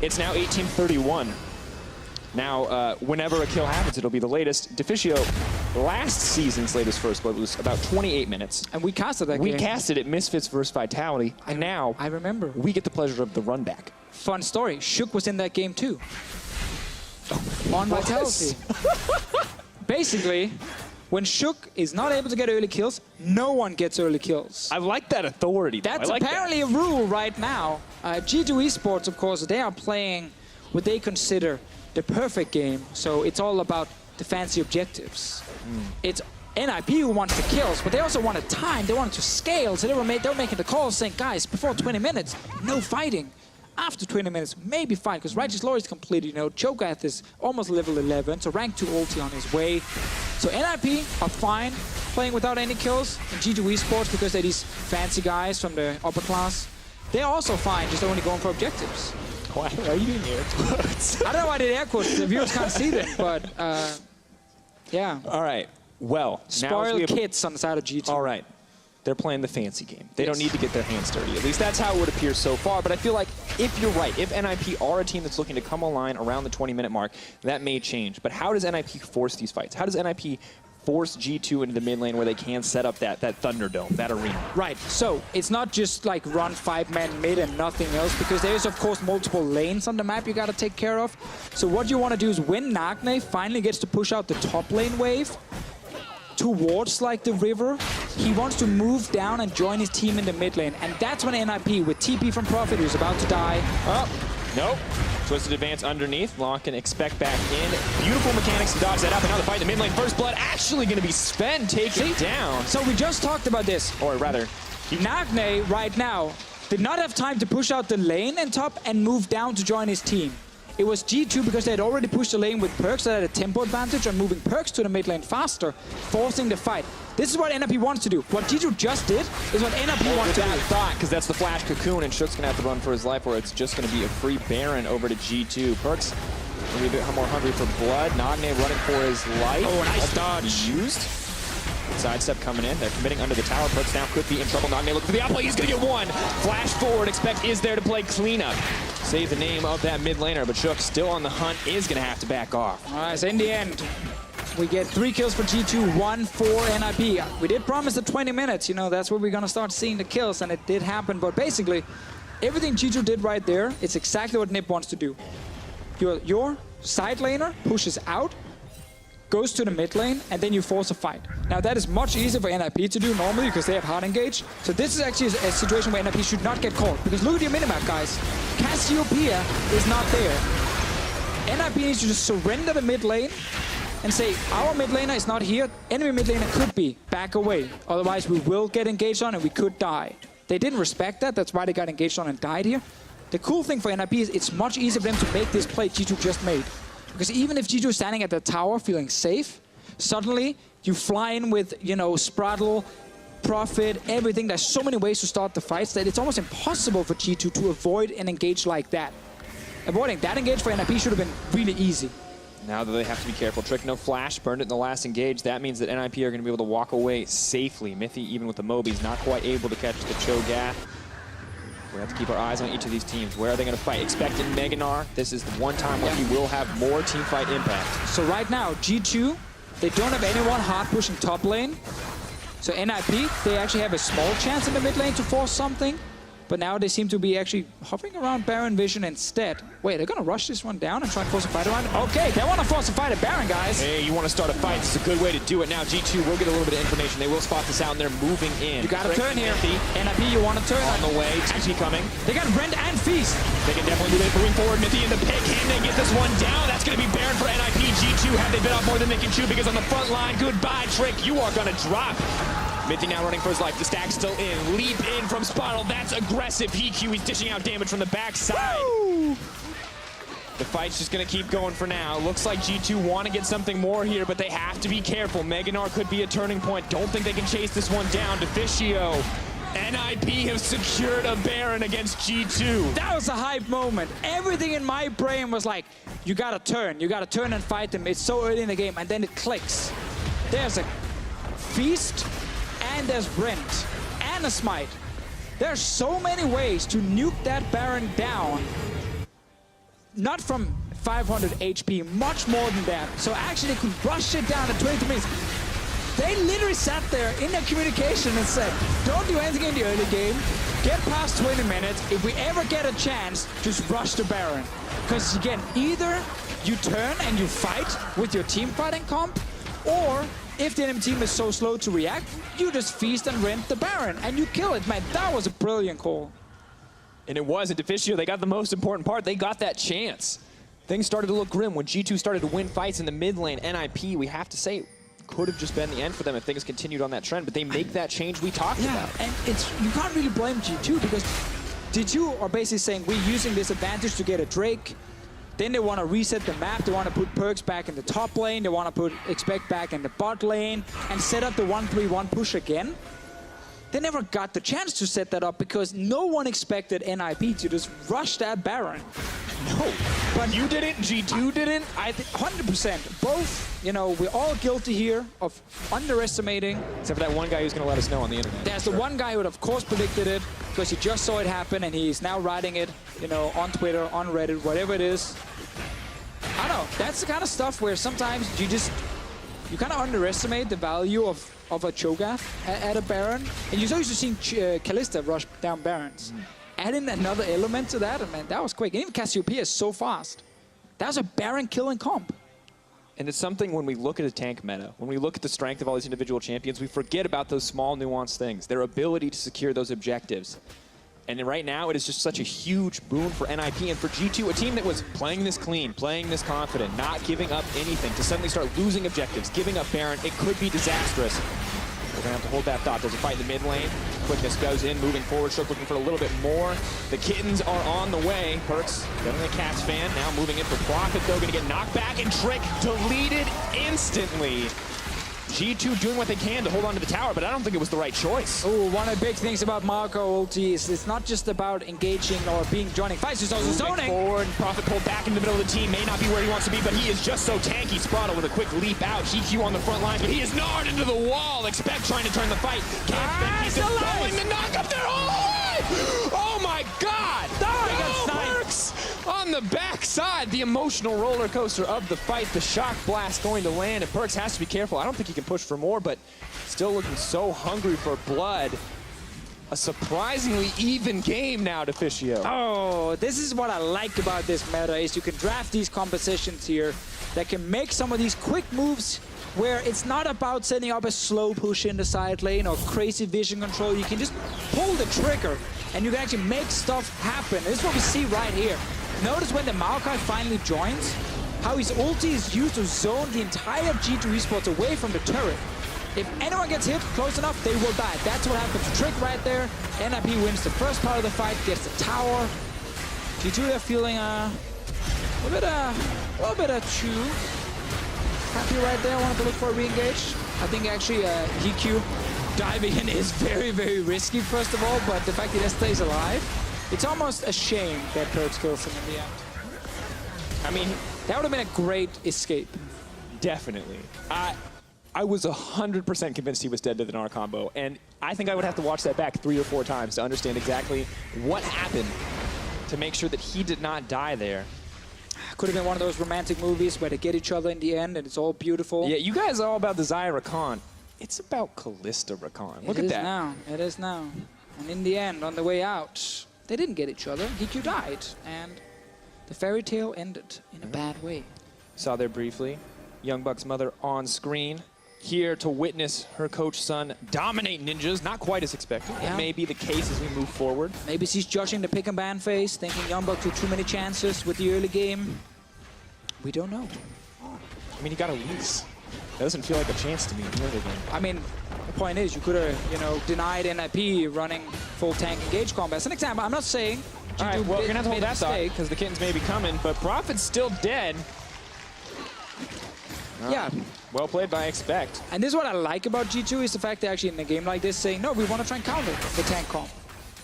It's now 1831. Now, whenever a kill happens, it'll be the latest. Deficio, last season's latest First Blood was about 28 minutes. And we casted that game. We casted it, Misfits versus Vitality, and now I remember. We get the pleasure of the run back. Fun story, Shook was in that game too. On Vitality. Basically, when Shook is not able to get early kills, no one gets early kills. I like that authority. That's apparently a rule right now. G2 eSports, of course, they are playing what they consider the perfect game. So it's all about the fancy objectives. It's NIP who wants the kills, but they also wanted time. They wanted to scale, so they were making the calls saying, guys, before 20 minutes, no fighting. After 20 minutes, maybe fight, because Righteous Lord is completed, you know, Cho'Gath is almost level 11, so rank 2 ulti on his way. So NIP are fine playing without any kills in G2 eSports because they're these fancy guys from the upper class. They're also fine, just only going for objectives. Why are you doing air quotes? I don't know why I did air quotes, the viewers can't see them, but yeah. All right, well. Spoiled kids on the side of G2. All right. They're playing the fancy game. They don't need to get their hands dirty. At least that's how it would appear so far. But I feel like if you're right, if NIP are a team that's looking to come online around the 20-minute mark, that may change. But how does NIP force these fights? How does NIP force G2 into the mid lane where they can set up that Thunderdome, that arena? Right, so it's not just like run 5-man mid and nothing else, because there's of course multiple lanes on the map you gotta take care of. So what you wanna do is when Nagne finally gets to push out the top lane wave towards like the river, he wants to move down and join his team in the mid lane. And that's when NIP with TP from Prophet, who's about to die. Oh, nope. Twisted advance underneath. Long can expect back in. Beautiful mechanics to dodge that up. And now the fight in the mid lane. First blood actually going to be Sven taken down. So we just talked about this. Or rather, Nagne right now did not have time to push out the lane and top and move down to join his team. It was G2 because they had already pushed the lane with perks that had a tempo advantage on moving perks to the mid lane faster, forcing the fight. This is what NIP wants to do. What G2 just did is what NIP wants to do. Thought, because that's the flash cocoon, and Shook's going to have to run for his life, or it's just going to be a free Baron over to G2. Perks going to be a bit more hungry for blood. Nagne running for his life. Oh, nice dodge. Used. Sidestep coming in. They're committing under the tower. Perks now could be in trouble. Nagne looking for the outplay. He's going to get one. Flash forward. Expect is there to play cleanup. Save the name of that mid laner, but Shook still on the hunt, is going to have to back off. All right, so in the end, we get 3 kills for G2, 1 for NIP. We did promise the 20 minutes, you know, that's where we're going to start seeing the kills, and it did happen. But basically, everything G2 did right there, it's exactly what NIP wants to do. Your side laner pushes out, goes to the mid lane, and then you force a fight. Now that is much easier for NIP to do normally because they have hard engage. So this is actually a situation where NIP should not get caught. Because look at your minimap, guys. Cassiopeia is not there. NIP needs to just surrender the mid lane and say, our mid laner is not here. Enemy mid laner could be. Back away. Otherwise we will get engaged on and we could die. They didn't respect that. That's why they got engaged on and died here. The cool thing for NIP is it's much easier for them to make this play G2 just made. Because even if G2 is standing at the tower feeling safe, suddenly you fly in with, you know, Spraddle, profit, everything. There's so many ways to start the fights that it's almost impossible for G2 to avoid an engage like that. Avoiding that engage for NIP should have been really easy. Now that they have to be careful. Trick no flash, burned it in the last engage. That means that NIP are going to be able to walk away safely. Mithy, even with the Mobies, not quite able to catch the Cho'Gath. We have to keep our eyes on each of these teams. Where are they going to fight? Expecting Meganar. This is the one time where he will have more team fight impact. So right now, G2, they don't have anyone hard pushing top lane. So NIP, they actually have a small chance in the mid lane to force something. But now they seem to be actually hovering around Baron Vision instead. Wait, they're gonna rush this one down and try and force a fight around it? Okay, they wanna force a fight at Baron, guys. Hey, you wanna start a fight, this is a good way to do it. Now G2 will get a little bit of information. They will spot this out and they're moving in. You gotta turn here. NIP, you wanna turn. On the way, TP coming. They got Rend and Feast. They can definitely do it. Moving forward, Mithy in the pick. Can they get this one down? That's gonna be Baron for NIP. G2, have they bit off more than they can chew? Because on the front line, goodbye, Trick. You are gonna drop. Mithy now running for his life. The stack still in. Leap in from Spiral. That's aggressive. EQ, he's dishing out damage from the backside. Woo! The fight's just going to keep going for now. Looks like G2 want to get something more here, but they have to be careful. Meganar could be a turning point. Don't think they can chase this one down. Deficio. NIP have secured a Baron against G2. That was a hype moment. Everything in my brain was like, you gotta turn. You gotta turn and fight them. It's so early in the game, and then it clicks. There's a Feast, and there's Brent, and a Smite. There's so many ways to nuke that Baron down. Not from 500 HP, much more than that. So actually they could rush it down in 23 minutes. They literally sat there in their communication and said, don't do anything in the early game, get past 20 minutes. If we ever get a chance, just rush the Baron. Because again, either you turn and you fight with your team fighting comp, or if the enemy team is so slow to react, you just feast and rent the Baron, and you kill it, man. That was a brilliant call. And it was at Deficio. They got the most important part. They got that chance. Things started to look grim when G2 started to win fights in the mid lane. NIP, we have to say, could have just been the end for them if things continued on that trend, but they make that change we talked about. And you can't really blame G2, because G2 are basically saying, we're using this advantage to get a Drake. Then they want to reset the map. They want to put Perks back in the top lane. They want to put Expect back in the bot lane and set up the 1-3-1 push again. They never got the chance to set that up because no one expected NIP to just rush that Baron. No, but you didn't, G2 didn't. I think 100%. Both, you know, we're all guilty here of underestimating. Except for that one guy who's going to let us know on the internet. There's the one guy who would, of course, predicted it because he just saw it happen and he's now writing it, you know, on Twitter, on Reddit, whatever it is. I don't know. That's the kind of stuff where sometimes you kind of underestimate the value of a Cho'Gath at a Baron. And you're so used to seeing Kalista rush down Barons. Add in another element to that, and man, that was quick. And even Cassiopeia is so fast. That was a Baron killing comp. And it's something when we look at a tank meta, when we look at the strength of all these individual champions, we forget about those small nuanced things, their ability to secure those objectives. And right now, it is just such a huge boon for NIP and for G2, a team that was playing this clean, playing this confident, not giving up anything, to suddenly start losing objectives, giving up Baron. It could be disastrous. We're going to have to hold that thought. There's a fight in the mid lane. Quickness goes in, moving forward. Shook looking for a little bit more. The Kittens are on the way. Perks, definitely a Cats fan. Now moving in for Profit, though. Going to get knocked back, and Trick deleted instantly. G2 doing what they can to hold on to the tower, but I don't think it was the right choice. Oh, one of the big things about Marco ulti is it's not just about engaging or joining fights, it's also zoning. Forward, Prophet pulled back in the middle of the team, may not be where he wants to be, but he is just so tanky. Spraddle with a quick leap out. GQ on the front lines, but he is gnarred into the wall. Expect trying to turn the fight. Can't he's going to knock up there all the way! Oh my God! Perks on the backside. The emotional roller coaster of the fight. The shock blast going to land, and Perks has to be careful. I don't think he can push for more, but still looking so hungry for blood. A surprisingly even game now, Deficio. Oh, this is what I like about this meta, is you can draft these compositions here that can make some of these quick moves where it's not about setting up a slow push in the side lane or crazy vision control. You can just pull the trigger and you can actually make stuff happen. This is what we see right here. Notice when the Maokai finally joins, how his ulti is used to zone the entire G2 eSports away from the turret. If anyone gets hit close enough, they will die. That's what happened to Trick right there. NIP wins the first part of the fight, gets the tower. G2 are feeling a little bit of chew. Happy right there, wanted to look for a re-engage. I think actually EQ diving in is very, very risky, first of all, but the fact that he stays alive, it's almost a shame that Perks kills him in the end. I mean, that would have been a great escape. Definitely. I was 100% convinced he was dead to the Gnar combo, and I think I would have to watch that back 3 or 4 times to understand exactly what happened to make sure that he did not die there. Could have been one of those romantic movies where they get each other in the end and it's all beautiful. Yeah, you guys are all about Desire Rakan. It's about Callista Rakan. Look at that. It is now. And in the end, on the way out, they didn't get each other. DQ died, and the fairy tale ended in a bad way. Saw there briefly. Young Buck's mother on screen, here to witness her coach son dominate ninjas. Not quite as expected. Yeah. It may be the case as we move forward. Maybe she's judging the pick and ban phase, thinking Young Buck took too many chances with the early game. We don't know. I mean, he got a lease. That doesn't feel like a chance to me in the early game. I mean, the point is, you could have, denied NIP running full tank engage combat. As an example, I'm not saying. All right, well, you're gonna have to hold that thought because the kittens may be coming, but Prophet's still dead. Yeah. Well played by Expect. And this is what I like about G2 is the fact they're actually in a game like this saying, no, we want to try and counter the tank comp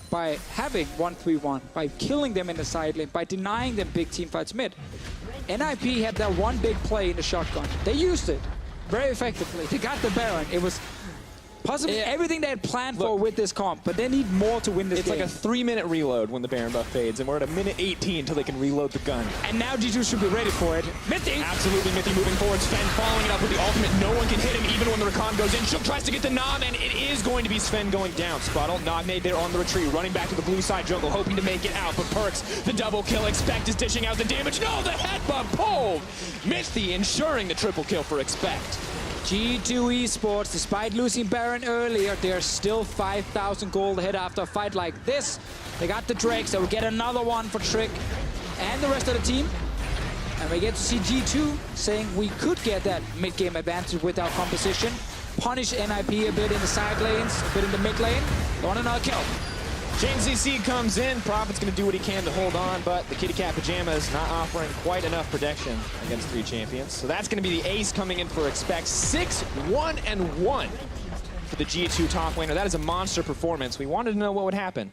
by having 1-3-1, by killing them in the side lane, by denying them big team fights mid. NIP had that one big play in the shotgun. They used it very effectively. They got the Baron. It was possibly everything they had planned for with this comp, but they need more to win this game. It's like a 3-minute reload when the Baron buff fades, and we're at a minute 18 until they can reload the gun. And now G2 should be ready for it. Mithy! Absolutely, Mithy moving forward. Sven following it up with the ultimate. No one can hit him even when the Rakan goes in. Shook tries to get the Nom, and it is going to be Sven going down. Spottle, Nognade there on the retreat, running back to the blue side jungle, hoping to make it out, but Perks, the double kill. Expect is dishing out the damage. No, the headbutt pulled! Mithy ensuring the triple kill for Expect. G2 eSports, despite losing Baron earlier, they're still 5,000 gold ahead after a fight like this. They got the Drakes, they will get another one for Trick and the rest of the team. And we get to see G2 saying we could get that mid-game advantage with our composition. Punish NIP a bit in the side lanes, a bit in the mid lane. They want another kill. James ZC comes in. Prophet's going to do what he can to hold on, but the Kitty Cat Pyjamas not offering quite enough protection against 3 champions. So that's going to be the ace coming in for Expect. 6-1-1 for the G2 top laner. That is a monster performance. We wanted to know what would happen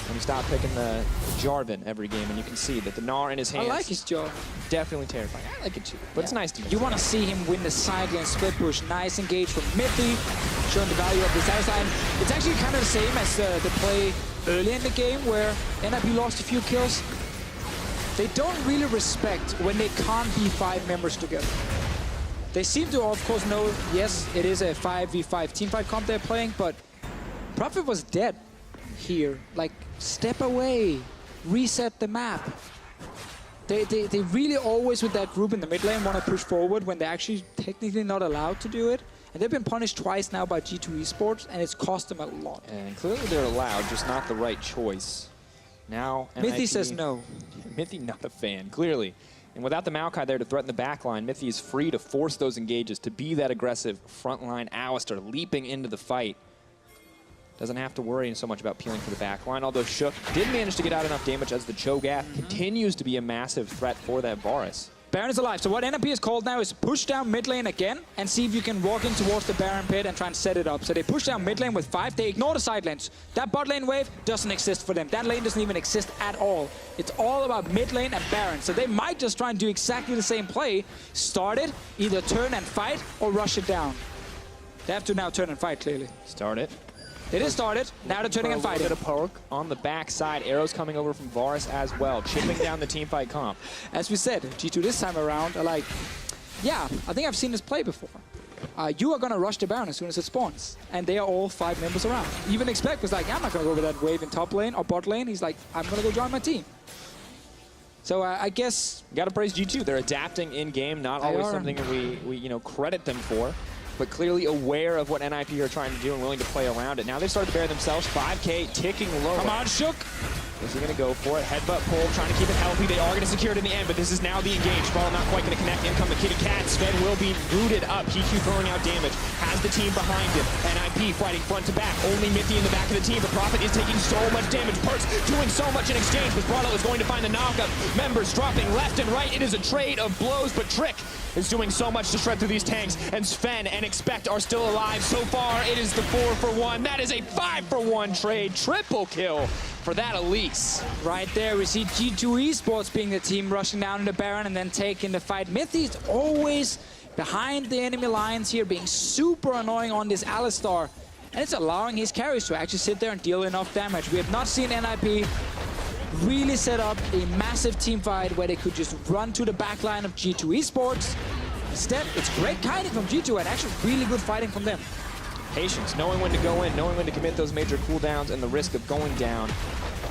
when we stopped picking the Jarvan every game, and you can see that the Gnar in his hands. I like his Jarvan. Definitely terrifying. I like it too, but it's nice to use. You want to see him win the side lane split push. Nice engage from Mithy, showing the value of the side line. It's actually kind of the same as the play early in the game where NIP lost a few kills. They don't really respect when they can't be 5 members together. They seem to, of course, know, yes, it is a 5v5 teamfight comp they're playing, but Prophet was dead here. Like, step away, reset the map. They really always, with that group in the mid lane, want to push forward when they're actually technically not allowed to do it. And they've been punished twice now by G2 eSports, and it's cost them a lot. And clearly they're allowed, just not the right choice. Now, Mithy says no. Mithy not a fan, clearly. And without the Maokai there to threaten the backline, Mithy is free to force those engages, to be that aggressive frontline Alistar leaping into the fight. Doesn't have to worry so much about peeling for the backline, although Shook did manage to get out enough damage as the Cho'Gath continues to be a massive threat for that Varus. Baron is alive, so what NIP is called now is push down mid lane again and see if you can walk in towards the Baron pit and try and set it up. So they push down mid lane with 5, they ignore the side lanes. That bot lane wave doesn't exist for them. That lane doesn't even exist at all. It's all about mid lane and Baron. So they might just try and do exactly the same play. Start it, either turn and fight or rush it down. They have to now turn and fight, clearly. Start it. It is started. Now they're turning and fighting. A bit of poke on the backside. Arrows coming over from Varus as well, chipping down the teamfight comp. As we said, G2 this time around are like, yeah, I think I've seen this play before. You are going to rush the Baron as soon as it spawns. And they are all 5 members around. Even Expect was like, I'm not going to go over that wave in top lane or bot lane. He's like, I'm going to go join my team. So I guess... Got to praise G2. They're adapting in-game, not always something that we credit them for, but clearly aware of what NIP are trying to do and willing to play around it. Now they've started to bear themselves. 5K ticking low. Come on, Shook. Is he going to go for it? Headbutt pull, trying to keep it healthy. They are going to secure it in the end, but this is now the engage. Ball not quite going to connect. In come the Kitty Cat. Sven will be rooted up. GQ throwing out damage. Has the team behind him. NIP fighting front to back. Only Mithy in the back of the team, but Prophet is taking so much damage. Perks doing so much in exchange, but Brawlo is going to find the knockup. Members dropping left and right. It is a trade of blows, but Trick is doing so much to shred through these tanks, and Sven and Expect are still alive. So far, it is the 4-for-1. That is a 5-for-1 trade. Triple kill for that Elise. Right there, we see G2 eSports being the team rushing down in the Baron and then taking the fight. Mithy's always behind the enemy lines here, being super annoying on this Alistar. And it's allowing his carries to actually sit there and deal enough damage. We have not seen NIP really set up a massive team fight where they could just run to the back line of G2 eSports. Instead, it's great kiting from G2 and actually really good fighting from them. Patience, knowing when to go in, knowing when to commit those major cooldowns and the risk of going down.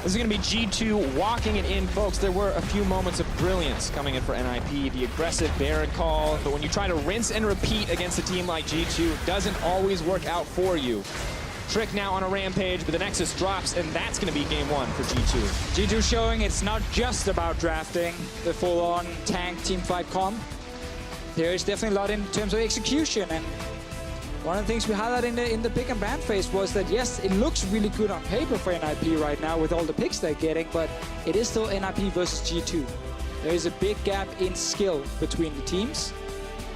This is going to be G2 walking it in, folks. There were a few moments of brilliance coming in for NIP. The aggressive Baron call, but when you try to rinse and repeat against a team like G2, it doesn't always work out for you. Trick now on a rampage, but the Nexus drops, and that's going to be game one for G2. G2 showing it's not just about drafting the full-on tank teamfight comp. There is definitely a lot in terms of execution, and one of the things we highlighted in the pick and ban phase was that, yes, it looks really good on paper for NIP right now with all the picks they're getting, but it is still NIP versus G2. There is a big gap in skill between the teams.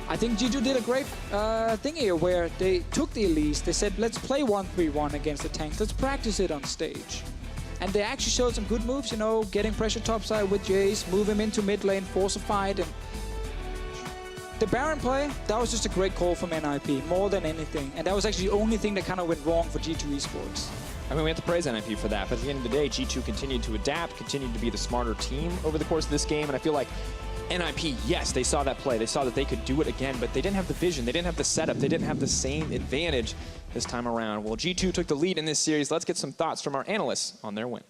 I think G2 did a great thing here where they took the Elise, they said, let's play 1-3-1 against the tanks, let's practice it on stage. And they actually showed some good moves, you know, getting pressure topside with Jace, move him into mid lane, force a fight, and the Baron play, that was just a great call from NIP, more than anything. And that was actually the only thing that kind of went wrong for G2 eSports. I mean, we have to praise NIP for that, but at the end of the day, G2 continued to adapt, continued to be the smarter team over the course of this game, and I feel like NIP, yes, they saw that play, they saw that they could do it again, but they didn't have the vision, they didn't have the setup, they didn't have the same advantage this time around. Well, G2 took the lead in this series. Let's get some thoughts from our analysts on their win.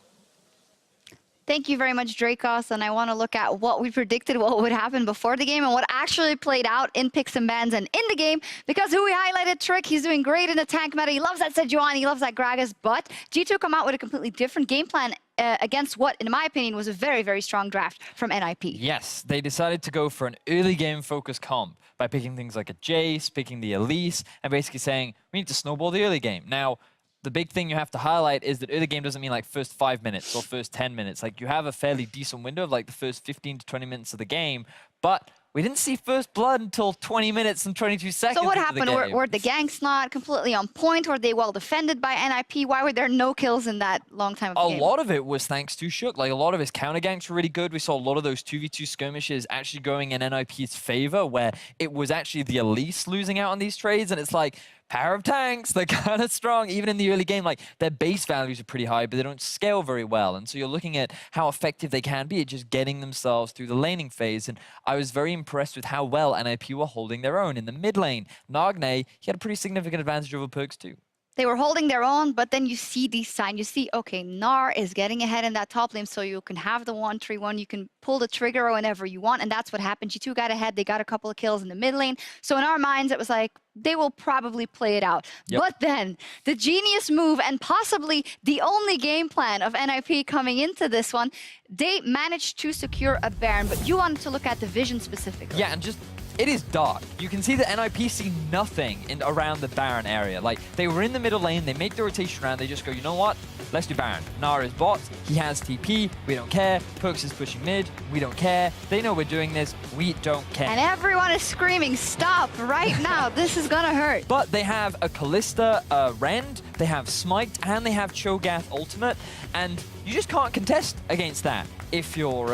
Thank you very much, Dracos, and I want to look at what we predicted what would happen before the game and what actually played out in picks and bans and in the game, because who we highlighted, Trick, he's doing great in the tank meta, he loves that Sejuani, he loves that Gragas, but G2 come out with a completely different game plan against what, in my opinion, was a very, very strong draft from NIP. Yes, they decided to go for an early game focused comp by picking things like a Jace, picking the Elise, and basically saying, we need to snowball the early game. Now, the big thing you have to highlight is that early game doesn't mean like first 5 minutes or first 10 minutes. Like, you have a fairly decent window of like the first 15 to 20 minutes of the game, but we didn't see first blood until 20 minutes and 22 seconds. So what happened? Were the ganks not completely on point? Were they well defended by NIP? Why were there no kills in that long time of the game? A lot of it was thanks to Shook. Like, a lot of his counter ganks were really good. We saw a lot of those 2v2 skirmishes actually going in NIP's favor, where it was actually the Elise losing out on these trades, and it's like, power of tanks, they're kind of strong. Even in the early game, like, their base values are pretty high, but they don't scale very well. And so you're looking at how effective they can be at just getting themselves through the laning phase. And I was very impressed with how well NIP were holding their own. In the mid lane, Nagne, he had a pretty significant advantage over Perks too. They were holding their own, but then you see these signs. You see, okay, Gnar is getting ahead in that top lane, so you can have the 1-3-1. You can pull the trigger whenever you want, and that's what happened. G2 got ahead. They got a couple of kills in the mid lane. So in our minds, it was like, they will probably play it out. Yep. But then, the genius move, and possibly the only game plan of NIP coming into this one, they managed to secure a Baron, but you wanted to look at the vision specifically. Yeah, and just, it is dark. You can see that NIP see nothing around the Baron area. Like, they were in the middle lane, they make the rotation around, they just go, you know what? Let's do Baron. Gnar is bot, he has TP, we don't care. Perks is pushing mid, we don't care. They know we're doing this, we don't care. And everyone is screaming, stop right now, this is gonna hurt. But they have a Kalista Rend, they have Smite, and they have Cho'Gath Ultimate, and you just can't contest against that if you're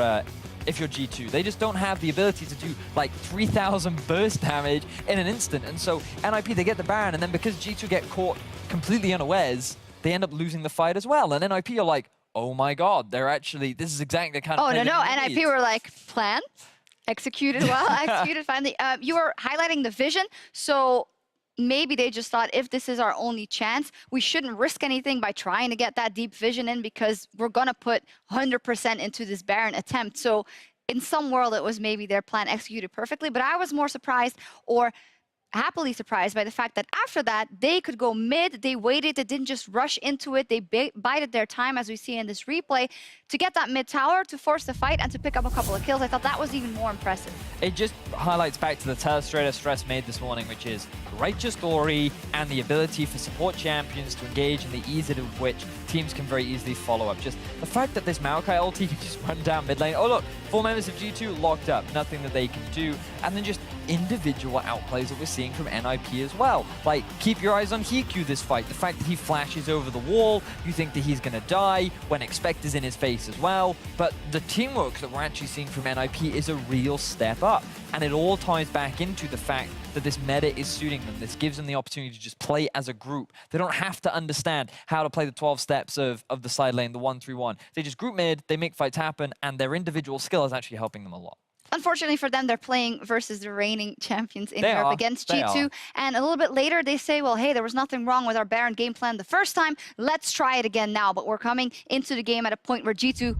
G2. They just don't have the ability to do like 3,000 burst damage in an instant. And so NIP, they get the Baron, and then because G2 get caught completely unawares, they end up losing the fight as well. And NIP are like, oh my god, they're actually, this is exactly the kind of play that NIP were like, plan, executed well, executed finally. You were highlighting the vision, so maybe they just thought, if this is our only chance, we shouldn't risk anything by trying to get that deep vision in, because we're going to put 100% into this Baron attempt. So in some world, it was maybe their plan executed perfectly, but I was more surprised, or happily surprised by the fact that after that, they could go mid, they waited, they didn't just rush into it, they bided their time, as we see in this replay, to get that mid tower, to force the fight, and to pick up a couple of kills. I thought that was even more impressive. It just highlights back to the Telestrator stress made this morning, which is righteous glory and the ability for support champions to engage, and the ease of which teams can very easily follow up. Just the fact that this Maokai ulti can just run down mid lane. Oh look, 4 members of G2 locked up, nothing that they can do. And then just individual outplays that we're seeing from NIP as well. Like, keep your eyes on Hiku this fight. The fact that he flashes over the wall, you think that he's gonna die, when Expect is in his face as well. But the teamwork that we're actually seeing from NIP is a real step up. And it all ties back into the fact that this meta is suiting them. This gives them the opportunity to just play as a group. They don't have to understand how to play the 12 steps of the side lane, the 1-3-1. They just group mid, they make fights happen, and their individual skill is actually helping them a lot. Unfortunately for them, they're playing versus the reigning champions in Europe against G2. And a little bit later, they say, well, hey, there was nothing wrong with our Baron game plan the first time. Let's try it again now. But we're coming into the game at a point where G2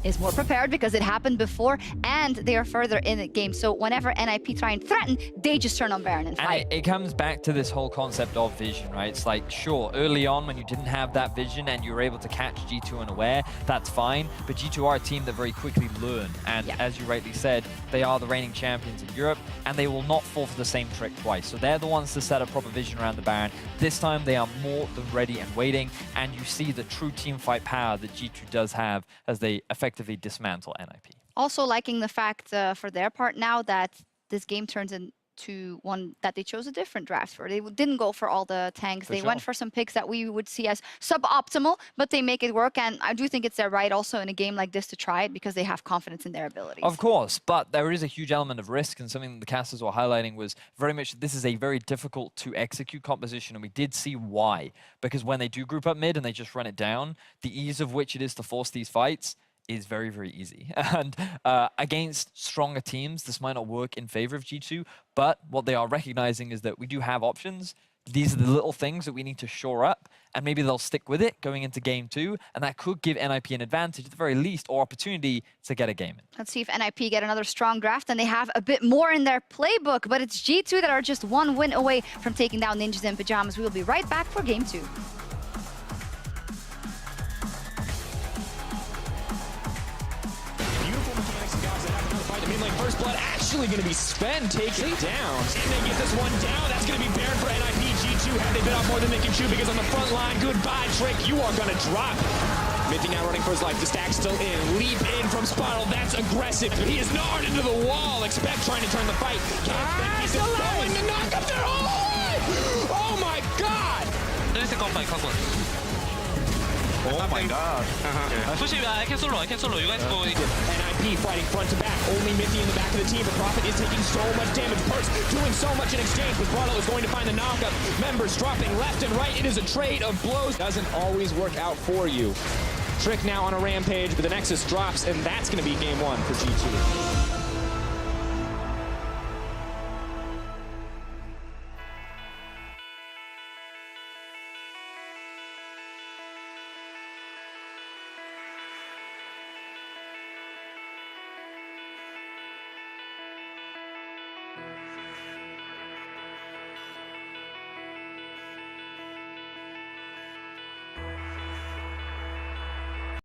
is more prepared because it happened before, and they are further in the game. So whenever NIP try and threaten, they just turn on Baron and fight. And it comes back to this whole concept of vision, right? It's like, sure, early on when you didn't have that vision and you were able to catch G2 unaware, that's fine. But G2 are a team that very quickly learn. And as you rightly said, they are the reigning champions in Europe, and they will not fall for the same trick twice. So they're the ones to set a proper vision around the Baron. This time they are more than ready and waiting, and you see the true team fight power that G2 does have as they effectively dismantle NIP. Also liking the fact for their part now that this game turns into one that they chose a different draft for. They didn't go for all the tanks. They went for some picks that we would see as suboptimal, but they make it work. And I do think it's their right also in a game like this to try it because they have confidence in their abilities. Of course, but there is a huge element of risk, and something that the casters were highlighting was very much this is a very difficult to execute composition, and we did see why. Because when they do group up mid and they just run it down, the ease of which it is to force these fights is very, very easy. And against stronger teams, this might not work in favor of G2, but what they are recognizing is that we do have options. These are the little things that we need to shore up, and maybe they'll stick with it going into game 2, and that could give NIP an advantage at the very least, or opportunity to get a game in. Let's see if NIP get another strong draft, and they have a bit more in their playbook, but it's G2 that are just one win away from taking down Ninjas in Pyjamas. We will be right back for game 2. First blood actually going to be Sven taken down. And they get this one down. That's going to be Baron for NIP. G2 have they bit off more than they can chew because on the front line, goodbye, Trick. You are going to drop. Mithy now running for his life. The stack still in. Leap in from Spottle. That's aggressive. He is gnawed into the wall. Expect trying to turn the fight. He's going to knock up there. Oh my God. Oh my god. Push it, I can solo, you guys go. NIP fighting front to back. Only Mithy in the back of the team, but Prophet is taking so much damage. Perks doing so much in exchange, but Brotto is going to find the knockup. Members dropping left and right. It is a trade of blows. Doesn't always work out for you. Trick now on a rampage, but the Nexus drops, and that's going to be game 1 for G2.